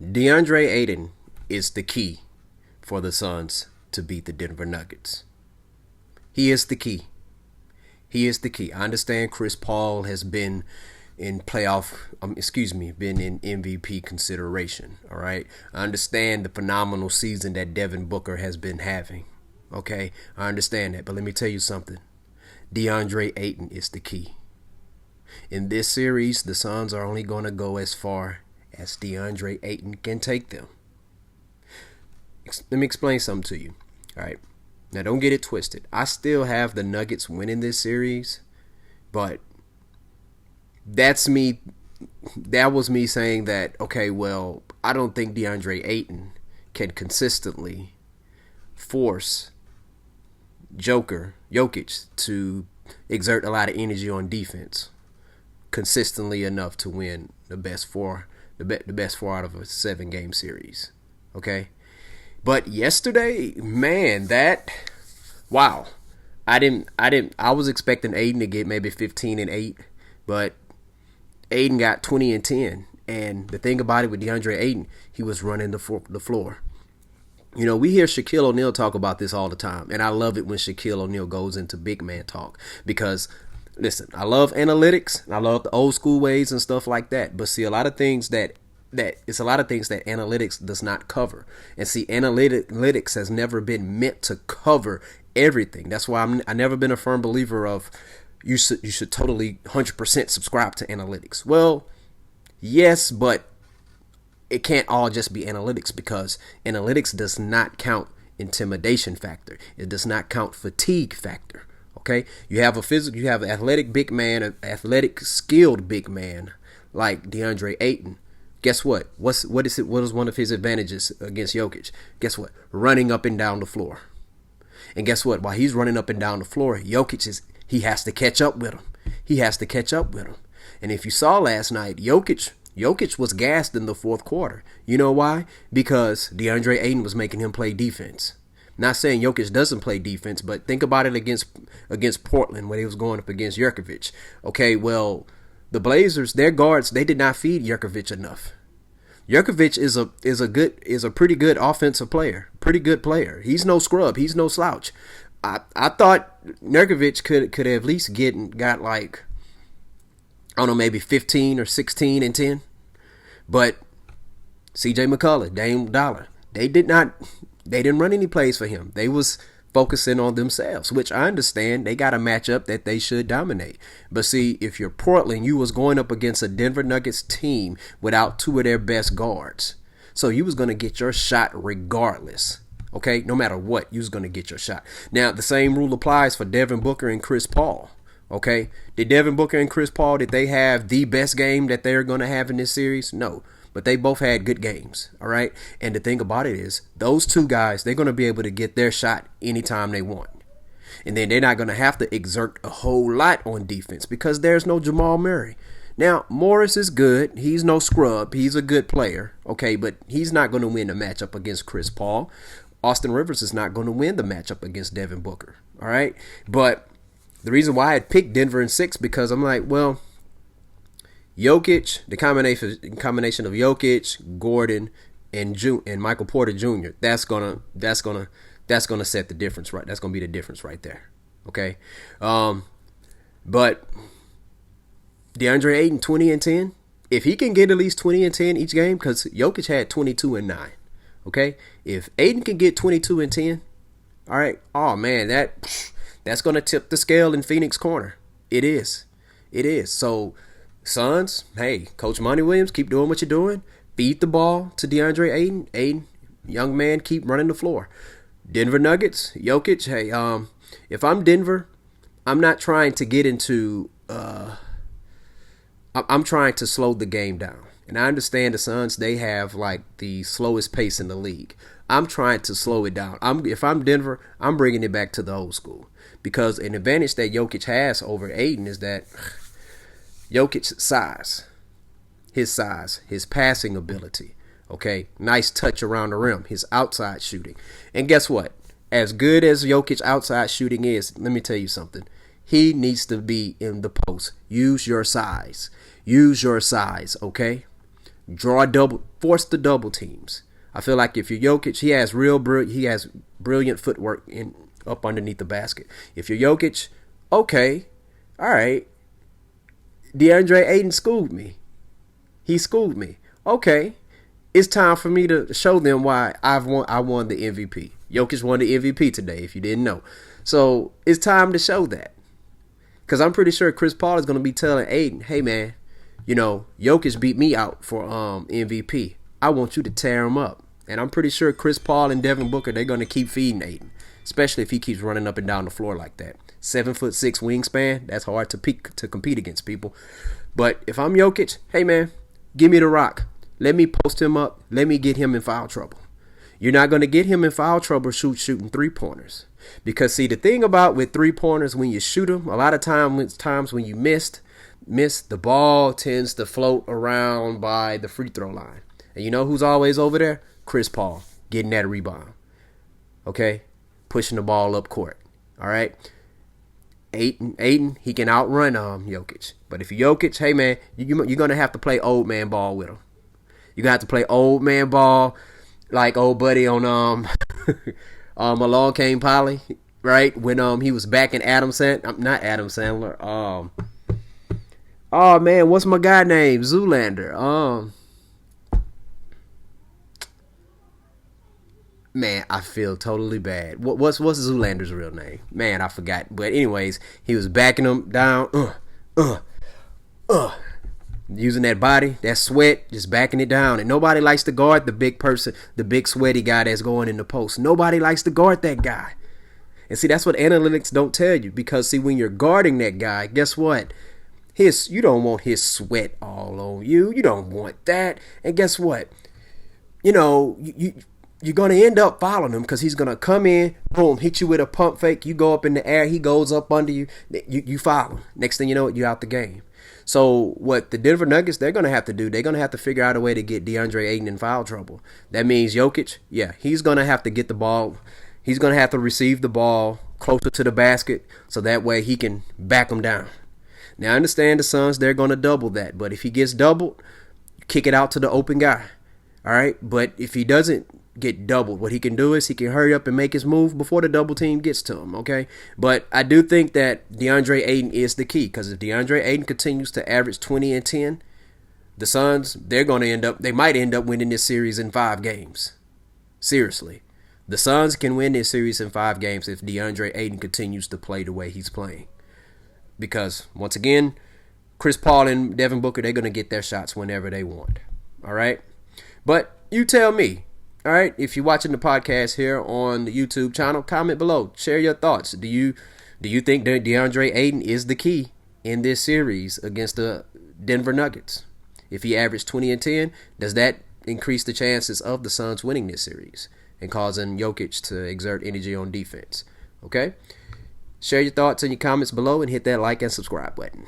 DeAndre Ayton is the key for the Suns to beat the Denver Nuggets. He is the key. He is the key. I understand Chris Paul has been in been in MVP consideration. All right. I understand the phenomenal season that Devin Booker has been having. Okay. I understand that. But let me tell you something. DeAndre Ayton is the key. In this series, the Suns are only going to go as far as DeAndre Ayton can take them. Let me explain something to you. All right. Now, don't get it twisted. I still have the Nuggets winning this series, but that's me. That was me saying that, okay, well, I don't think DeAndre Ayton can consistently force Jokic to exert a lot of energy on defense consistently enough to win the best four out of a 7-game series. Okay? But yesterday, man, wow. I was expecting Ayton to get maybe 15 and 8, but Ayton got 20 and 10. And the thing about it with DeAndre Ayton, he was running the floor. You know, we hear Shaquille O'Neal talk about this all the time, and I love it when Shaquille O'Neal goes into big man talk because, listen, I love analytics, and I love the old school ways and stuff like that. But see, a lot of things that analytics does not cover. And see, analytics has never been meant to cover everything. That's why I've never been a firm believer of you should totally 100% subscribe to analytics. Well, yes, but it can't all just be analytics because analytics does not count intimidation factor. It does not count fatigue factor. Okay, you have an athletic big man, an athletic skilled big man like DeAndre Ayton. Guess what? What is one of his advantages against Jokic? Guess what? Running up and down the floor. And guess what? While he's running up and down the floor, he has to catch up with him. And if you saw last night, Jokic was gassed in the fourth quarter. You know why? Because DeAndre Ayton was making him play defense. Not saying Jokic doesn't play defense, but think about it against Portland when he was going up against Jokic. Okay, well, the Blazers, their guards, they did not feed Jokic enough. Jokic is a pretty good offensive player, pretty good player. He's no scrub, he's no slouch. I thought Jokic could have at least got like, I don't know, maybe 15 or 16 and 10. But CJ McCullough, Dame Dollar, they didn't run any plays for him. They was focusing on themselves, which I understand. They got a matchup that they should dominate. But see, if you're Portland, you was going up against a Denver Nuggets team without two of their best guards. So you was going to get your shot regardless. Okay, no matter what, you was going to get your shot. Now, the same rule applies for Devin Booker and Chris Paul. Okay, did Devin Booker and Chris Paul, did they have the best game that they're going to have in this series? No. But they both had good games, all right? And the thing about it is, those two guys, they're going to be able to get their shot anytime they want. And then they're not going to have to exert a whole lot on defense because there's no Jamal Murray. Now, Morris is good. He's no scrub. He's a good player, okay? But he's not going to win the matchup against Chris Paul. Austin Rivers is not going to win the matchup against Devin Booker, all right? But the reason why I picked Denver in 6 because I'm like, well, Jokic, the combination of Jokic, Gordon, and Michael Porter Jr. That's gonna set the difference, right? That's gonna be the difference right there. Okay, but DeAndre Ayton 20 and 10. If he can get at least 20 and 10 each game, because Jokic had 22 and 9. Okay, if Ayton can get 22 and 10, all right. Oh man, that's gonna tip the scale in Phoenix corner. It is. So, Suns, hey, Coach Monty Williams, keep doing what you're doing. Feed the ball to DeAndre Ayton. Ayton, young man, keep running the floor. Denver Nuggets, Jokic, hey, if I'm Denver, I'm not trying to get into I'm trying to slow the game down. And I understand the Suns, they have like the slowest pace in the league. I'm trying to slow it down. If I'm Denver, I'm bringing it back to the old school. Because an advantage that Jokic has over Ayton is that Jokic's size, his passing ability, okay, nice touch around the rim, his outside shooting. And guess what? As good as Jokic outside shooting is, let me tell you something. He needs to be in the post. Use your size, okay? Force the double teams. I feel like if you're Jokic, he has brilliant footwork up underneath the basket. If you're Jokic, okay, all right. DeAndre Ayton schooled me. He schooled me. Okay, it's time for me to show them why I won the MVP. Jokic won the MVP today, if you didn't know. So it's time to show that. Because I'm pretty sure Chris Paul is going to be telling Ayton, hey, man, Jokic beat me out for MVP. I want you to tear him up. And I'm pretty sure Chris Paul and Devin Booker, they're going to keep feeding Ayton, especially if he keeps running up and down the floor like that. 7'6" wingspan, that's hard to compete against people. But if I'm Jokic, hey, man, give me the rock. Let me post him up. Let me get him in foul trouble. You're not going to get him in foul trouble shooting three-pointers. Because, see, the thing about with three-pointers, when you shoot them, a lot of times when you miss, the ball tends to float around by the free throw line. And you know who's always over there? Chris Paul, getting that rebound. Okay? Pushing the ball up court. All right? Ayton, he can outrun Jokic. But if you're Jokic, hey, man, you're going to have to play old man ball with him. You're going to have to play old man ball like old buddy on Along Came Polly, right? When he was back in not Adam Sandler. Oh man, what's my guy name? Zoolander. Man, I feel totally bad. What's Zoolander's real name? Man, I forgot. But anyways, he was backing him down. Using that body, that sweat, just backing it down. And nobody likes to guard the big person, the big sweaty guy that's going in the post. Nobody likes to guard that guy. And see, that's what analytics don't tell you. Because, see, when you're guarding that guy, guess what? You don't want his sweat all on you. You don't want that. And guess what? You're going to end up fouling him because he's going to come in, boom, hit you with a pump fake. You go up in the air. He goes up under you. You foul him. Next thing you know, you're out the game. So what the Denver Nuggets, they're going to have to do, they're going to have to figure out a way to get DeAndre Ayton in foul trouble. That means Jokic, yeah, he's going to have to get the ball. He's going to have to receive the ball closer to the basket so that way he can back him down. Now, I understand the Suns, they're going to double that. But if he gets doubled, kick it out to the open guy. All right? But if he doesn't get doubled, what he can do is he can hurry up and make his move before the double team gets to him, okay? But I do think that DeAndre Ayton is the key, because if DeAndre Ayton continues to average 20 and 10, the Suns, they might end up winning this series in 5 games. Seriously. The Suns can win this series in 5 games if DeAndre Ayton continues to play the way he's playing. Because, once again, Chris Paul and Devin Booker, they're going to get their shots whenever they want. All right? But you tell me. All right, if you're watching the podcast here on the YouTube channel, comment below. Share your thoughts. Do you think that DeAndre Ayton is the key in this series against the Denver Nuggets? If he averaged 20 and 10, does that increase the chances of the Suns winning this series and causing Jokic to exert energy on defense? Okay? Share your thoughts in your comments below and hit that like and subscribe button.